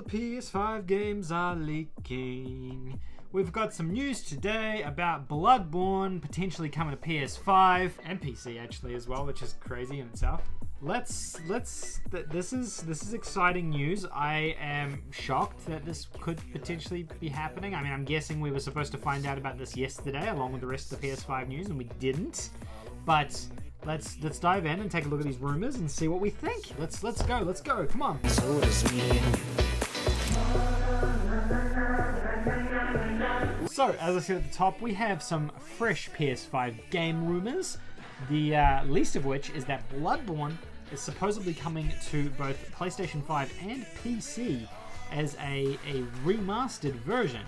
PS5 games are leaking. We've got some news today about Bloodborne potentially coming to PS5 and PC actually as well, which is crazy in itself. This is exciting news. I am shocked that this could potentially be happening. I mean, I'm guessing we were supposed to find out about this yesterday along with the rest of the PS5 news, and we didn't. But let's dive in and take a look at these rumors and see what we think. Let's go. Come on. So, as I said at the top, we have some fresh PS5 game rumors. The least of which is that Bloodborne is supposedly coming to both PlayStation 5 and PC as a remastered version.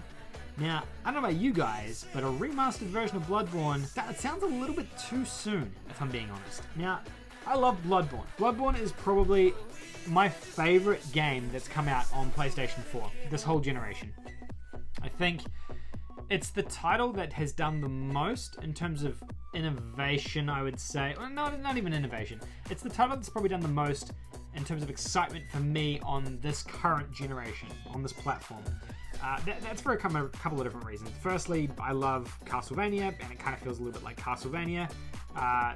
Now, I don't know about you guys, but a remastered version of Bloodborne, that sounds a little bit too soon, if I'm being honest. Now, I love Bloodborne. Bloodborne is probably my favorite game that's come out on PlayStation 4 this whole generation. I think it's the title that has done the most in terms of innovation, I would say. Well, not even innovation. It's the title that's probably done the most in terms of excitement for me on this current generation, on this platform. That's for a couple of different reasons. Firstly, I love Castlevania, and it kind of feels a little bit like Castlevania.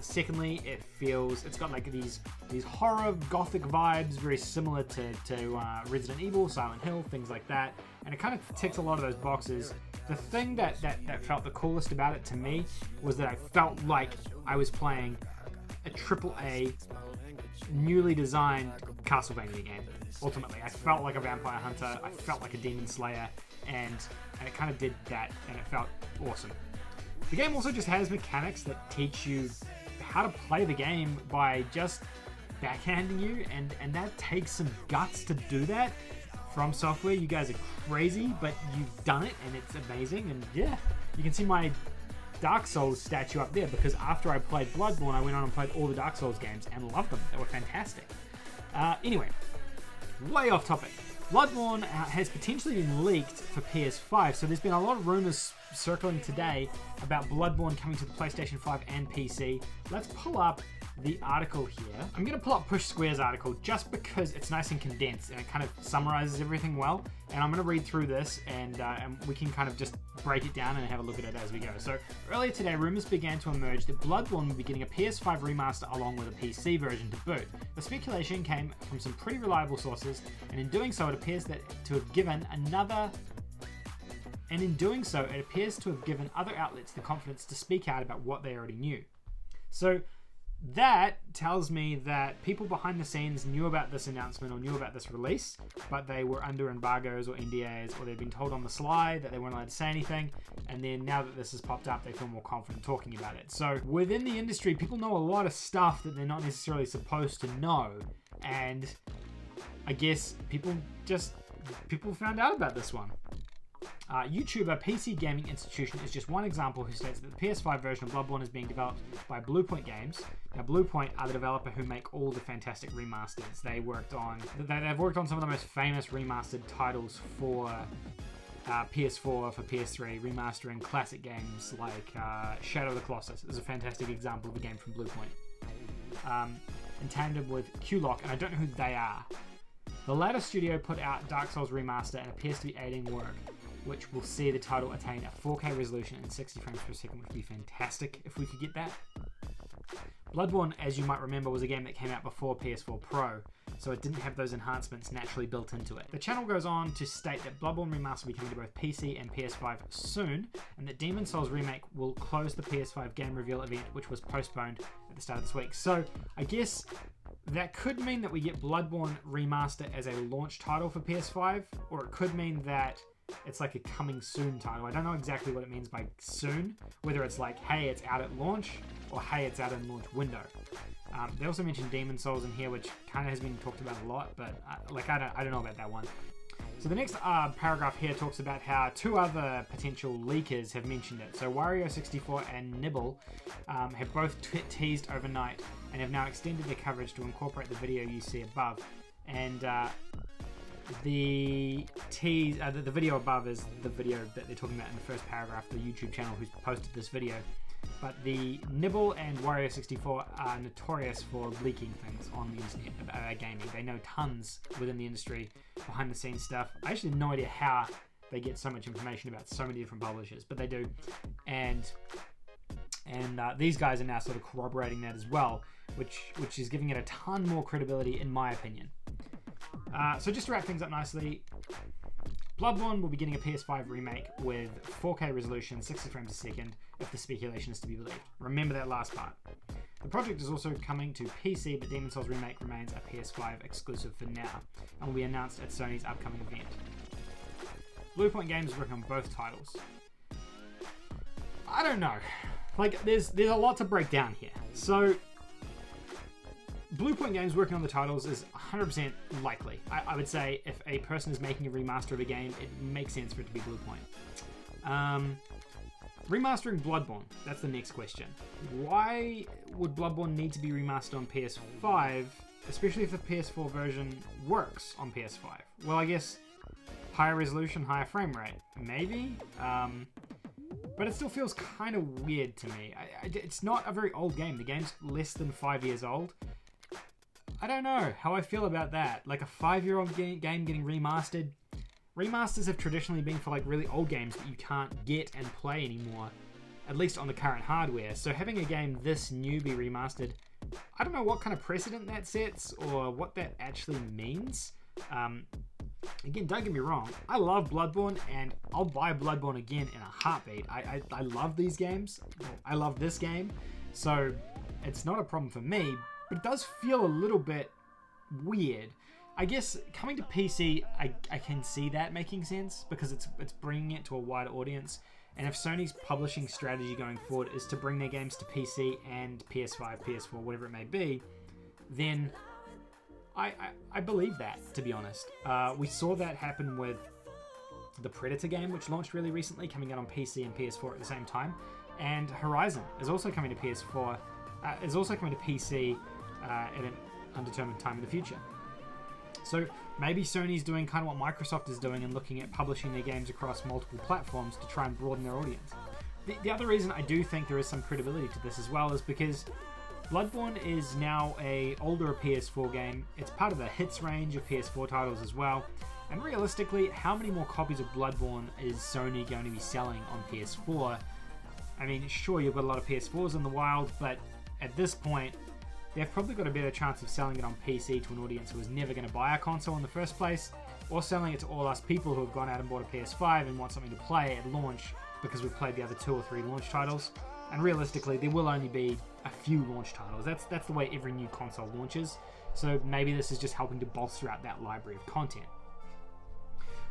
Secondly, it's got like these horror gothic vibes, very similar to Resident Evil, Silent Hill, things like that. And it kind of ticks a lot of those boxes. The thing that felt the coolest about it to me was that I felt like I was playing a AAA, newly designed Castlevania game. Ultimately, I felt like a vampire hunter, I felt like a demon slayer, and it kind of did that, and it felt awesome. The game also just has mechanics that teach you how to play the game by just backhanding you, and that takes some guts to do that. From Software, you guys are crazy, but you've done it, and it's amazing. And yeah, you can see my Dark Souls statue up there, because after I played Bloodborne, I went on and played all the Dark Souls games and loved them. They were fantastic. Anyway, way off topic. Bloodborne has potentially been leaked for PS5, so there's been a lot of rumors circling today about Bloodborne coming to the PlayStation 5 and PC. Let's pull up the article here. I'm going to pull up Push Square's article just because it's nice and condensed and it kind of summarizes everything well. And I'm going to read through this and we can kind of just break it down and have a look at it as we go. So earlier today, rumors began to emerge that Bloodborne will be getting a PS5 remaster along with a PC version to boot. The speculation came from some pretty reliable sources, and in doing so, it appears to have given other outlets the confidence to speak out about what they already knew. So that tells me that people behind the scenes knew about this announcement or knew about this release, but they were under embargoes or NDAs, or they'd been told on the sly that they weren't allowed to say anything, and then now that this has popped up, they feel more confident talking about it. So within the industry, people know a lot of stuff that they're not necessarily supposed to know, and I guess people found out about this one. YouTuber PC Gaming Institution is just one example who states that the PS5 version of Bloodborne is being developed by Bluepoint Games. Now, Bluepoint are the developer who make all the fantastic remasters. They've worked on some of the most famous remastered titles for PS4, for PS3, remastering classic games like Shadow of the Colossus is a fantastic example of a game from Bluepoint. In tandem with Q-Lock, and I don't know who they are. The latter studio put out Dark Souls Remaster and appears to be aiding work, which will see the title attain a 4K resolution and 60 frames per second, which would be fantastic if we could get that. Bloodborne, as you might remember, was a game that came out before PS4 Pro, so it didn't have those enhancements naturally built into it. The channel goes on to state that Bloodborne Remaster will be coming to both PC and PS5 soon, and that Demon Souls Remake will close the PS5 game reveal event, which was postponed at the start of this week. So I guess that could mean that we get Bloodborne Remaster as a launch title for PS5, or it could mean that it's like a coming soon title. I don't know exactly what it means by soon, whether it's like, hey, it's out at launch, or hey, it's out in launch window. They also mentioned Demon Souls in here, which kind of has been talked about a lot, but I don't know about that one. So the next paragraph here talks about how two other potential leakers have mentioned it. So Wario64 and Nibble have both teased overnight and have now extended their coverage to incorporate the video you see above. And the video above is the video that they're talking about in the first paragraph, the YouTube channel who's posted this video. but the Nibble and Wario64 are notorious for leaking things on the internet about gaming. They know tons within the industry, behind the scenes stuff. I actually have no idea how they get so much information about so many different publishers, but they do. And these guys are now sort of corroborating that as well, which is giving it a ton more credibility, in my opinion. So just to wrap things up nicely, Bloodborne will be getting a PS5 remake with 4K resolution, 60 frames a second, if the speculation is to be believed. Remember that last part. The project is also coming to PC, but Demon's Souls Remake remains a PS5 exclusive for now, and will be announced at Sony's upcoming event. Bluepoint Games is working on both titles. I don't know. Like, there's a lot to break down here. So, Bluepoint Games working on the titles is 100% likely. I would say if a person is making a remaster of a game, it makes sense for it to be Bluepoint. Remastering Bloodborne, that's the next question. Why would Bloodborne need to be remastered on PS5, especially if the PS4 version works on PS5? Well, I guess higher resolution, higher frame rate, maybe? But it still feels kind of weird to me. It's not a very old game. The game's less than 5 years old. I don't know how I feel about that. Like a 5-year-old game getting remastered. Remasters have traditionally been for like really old games that you can't get and play anymore, at least on the current hardware. So having a game this new be remastered, I don't know what kind of precedent that sets or what that actually means. Again, don't get me wrong, I love Bloodborne and I'll buy Bloodborne again in a heartbeat. I love these games. I love this game. So it's not a problem for me, but it does feel a little bit weird. I guess coming to PC, I can see that making sense because it's bringing it to a wider audience. And if Sony's publishing strategy going forward is to bring their games to PC and PS5, PS4, whatever it may be, then I believe that, to be honest. We saw that happen with the Predator game, which launched really recently, coming out on PC and PS4 at the same time. And Horizon is also coming to PS4, is also coming to PC at an undetermined time in the future. So maybe Sony's doing kind of what Microsoft is doing and looking at publishing their games across multiple platforms to try and broaden their audience. The other reason I do think there is some credibility to this as well is because Bloodborne is now a older PS4 game. It's part of the hits range of PS4 titles as well. And realistically, how many more copies of Bloodborne is Sony going to be selling on PS4? I mean, sure, you've got a lot of PS4s in the wild, but at this point, they've probably got a better chance of selling it on PC to an audience who was never going to buy a console in the first place, or selling it to all us people who have gone out and bought a PS5 and want something to play at launch because we've played the other 2 or 3 launch titles. And realistically, there will only be a few launch titles. That's the way every new console launches. So maybe this is just helping to bolster out that library of content.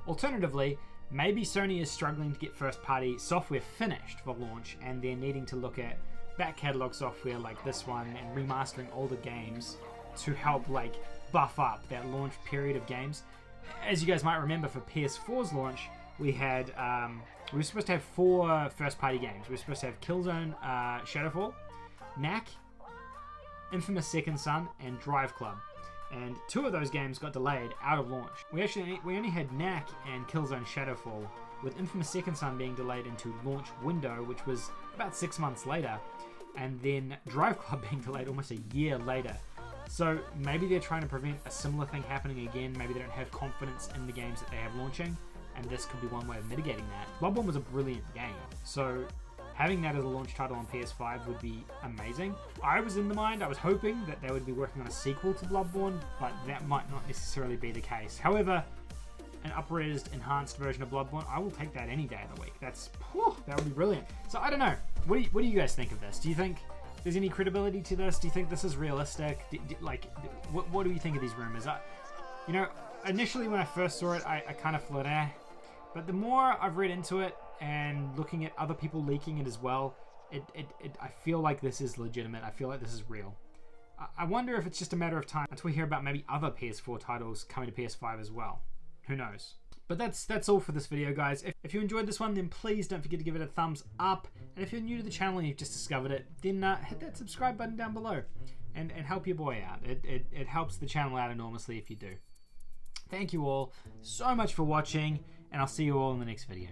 Alternatively, maybe Sony is struggling to get first-party software finished for launch, and they're needing to look at back catalog software like this one and remastering older games to help like buff up that launch period of games. As you guys might remember, for PS4's launch, we were supposed to have 4 first-party games. We were supposed to have Killzone Shadowfall, Knack, Infamous Second Son, and Drive Club. And 2 of those games got delayed out of launch. We only had Knack and Killzone Shadowfall, with Infamous Second Son being delayed into launch window, which was about 6 months later, and then Drive Club being delayed almost a year later. So maybe they're trying to prevent a similar thing happening again. Maybe they don't have confidence in the games that they have launching, and this could be one way of mitigating that. Bloodborne was a brilliant game, so having that as a launch title on PS5 would be amazing. I was hoping that they would be working on a sequel to Bloodborne, but that might not necessarily be the case. However, an up-resed, enhanced version of Bloodborne, I will take that any day of the week. That would be brilliant. So I don't know. What do you guys think of this? Do you think there's any credibility to this? Do you think this is realistic? What do you think of these rumors? Initially when I first saw it, I kind of thought, but the more I've read into it and looking at other people leaking it as well, I feel like this is legitimate. I feel like this is real. I wonder if it's just a matter of time until we hear about maybe other PS4 titles coming to PS5 as well. Who knows? But that's all for this video, guys. If you enjoyed this one, then please don't forget to give it a thumbs up. And if you're new to the channel and you've just discovered it, then hit that subscribe button down below and help your boy out. It helps the channel out enormously if you do. Thank you all so much for watching, and I'll see you all in the next video.